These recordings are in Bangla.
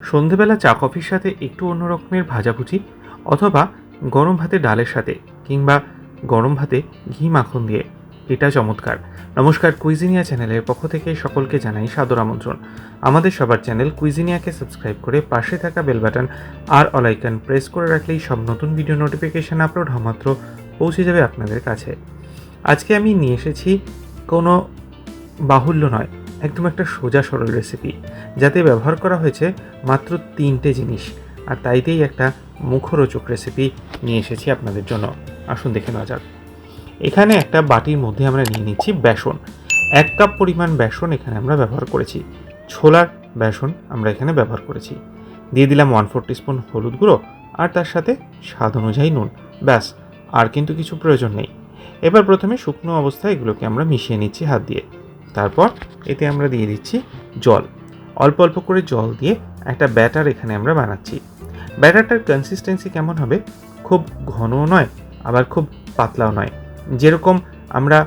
সন্ধেবেলা চা কফির সাথে একটু অন্য রকমের ভাজাভুজি অথবা গরম ভাতে ডালের সাথে কিংবা গরম ভাতে ঘি মাখন দিয়ে এটা চমৎকার। নমস্কার, কুইজিনিয়া চ্যানেলের পক্ষ থেকে সকলকে জানাই সাদর আমন্ত্রণ। আমাদের সবার চ্যানেল কুইজিনিয়াকে সাবস্ক্রাইব করে পাশে থাকা বেল বাটন আর অল আইকন প্রেস করে রাখলেই সব নতুন ভিডিও নোটিফিকেশান আপলোড হওয়া মাত্র পৌঁছে যাবে আপনাদের কাছে। আজকে আমি নিয়ে এসেছি কোনো বাহুল্য নয়, একদম একটা সোজা সরল রেসিপি, যাতে ব্যবহার করা হয়েছে মাত্র 3টে জিনিস, আর তাইতেই একটা মুখরোচক রেসিপি নিয়ে এসেছি আপনাদের জন্য। আসুন দেখে নেওয়া যাক। এখানে একটা বাটির মধ্যে আমরা নিয়ে নিচ্ছি বেসন। 1 কাপ পরিমাণ বেসন এখানে আমরা ব্যবহার করেছি। ছোলার বেসন আমরা এখানে ব্যবহার করেছি। দিয়ে দিলাম 1/4 টিস্পুন হলুদ গুঁড়ো আর তার সাথে স্বাদ অনুযায়ী নুন। ব্যাস, আর কিন্তু কিছু প্রয়োজন নেই। এবার প্রথমে শুকনো অবস্থায় এগুলোকে আমরা মিশিয়ে নিচ্ছি হাত দিয়ে। তারপর এতে আমরা দিয়ে দিচ্ছি জল। অল্প অল্প করে জল দিয়ে একটা ব্যাটার এখানে আমরা বানাচ্ছি। ব্যাটারটার কনসিস্টেন্সি কেমন হবে? খুব ঘনও নয়, আবার খুব পাতলাও নয়। যেরকম আমরা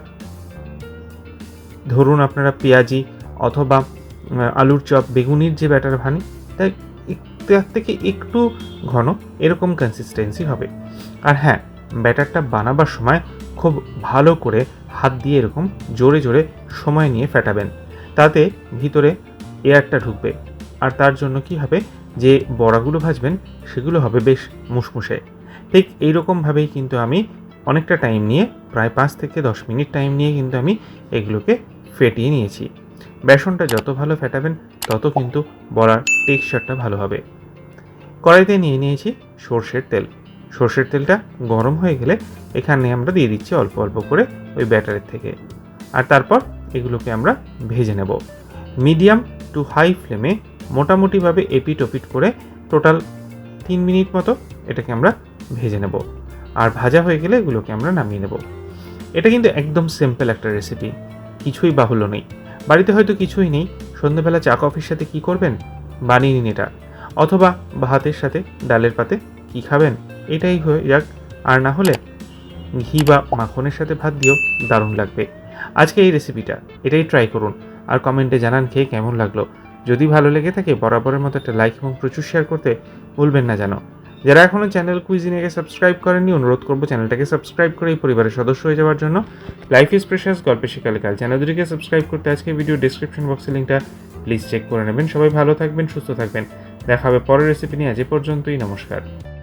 ধরুন আপনারা পেঁয়াজি অথবা আলুর চপ, বেগুনির যে ব্যাটার বানাই, তাই তার থেকে একটু ঘন এরকম কনসিস্টেন্সি হবে। আর হ্যাঁ, ব্যাটারটা বানাবার সময় খুব ভালো করে হাত দিয়ে এরকম জোরে জোরে সময় নিয়ে ফেটাবেন, তাতে ভিতরে এয়ারটা ঢুকবে। আর তার জন্য কি হবে, যে বড়াগুলো ভাজবেন সেগুলো হবে বেশ মুসমুসে। ঠিক এইরকমভাবেই কিন্তু আমি অনেকটা টাইম নিয়ে, প্রায় 5 থেকে 10 মিনিট টাইম নিয়ে কিন্তু আমি এগুলোকে ফেটিয়ে নিয়েছি। বেসনটা যত ভালো ফেটাবেন তত কিন্তু বড়ার টেক্সচারটা ভালো হবে। কড়াইতে নিয়ে নিয়েছি সর্ষের তেল। সর্ষের তেলটা গরম হয়ে গেলে এখানে আমরা দিয়ে দিচ্ছি অল্প অল্প করে ওই ব্যাটারের থেকে। আর তারপর এগুলোকে আমরা ভেজে নেব মিডিয়াম টু হাই ফ্লেমে, মোটামুটিভাবে এপিট ওপিট করে টোটাল 3 মিনিট মতো এটাকে আমরা ভেজে নেব। আর ভাজা হয়ে গেলে এগুলোকে আমরা নামিয়ে নেব। এটা কিন্তু একদম সিম্পল একটা রেসিপি, কিছুই বাহুল্য নেই। বাড়িতে হয়তো কিছুই নেই, সন্ধ্যেবেলা চা কফির সাথে কি করবেন, বানিয়ে নিন এটা। অথবা ভাতের সাথে ডালের পাতে কি খাবেন, এটাই হয়ে যাক। আর না হলে ঘি বা মাখনের সাথে ভাত দিয়েও দারুণ লাগবে। আজকে এই রেসিপিটা এটাই ট্রাই করুন, আর কমেন্টে জানান খেয়ে কেমন লাগলো। যদি ভালো লেগে থাকে বরাবরের মতো একটা লাইক এবং প্রচুর শেয়ার করতে ভুলবেন না যেন। যারা এখনও চ্যানেল কুইজিনিয়াকে সাবস্ক্রাইব করেননি, অনুরোধ করবো চ্যানেলটাকে সাবস্ক্রাইব করে এই পরিবারের সদস্য হয়ে যাওয়ার জন্য। লাইফ ইজ প্রেশাস, গল্পে শেখালে কাল চ্যানেল দুটিকে সাবস্ক্রাইব করতে আজকে ভিডিও ডেসক্রিপশন বক্সে লিঙ্কটা প্লিজ চেক করে নেবেন। সবাই ভালো থাকবেন, সুস্থ থাকবেন। দেখা হবে পরের রেসিপি নিয়ে। আজ এ পর্যন্তই, নমস্কার।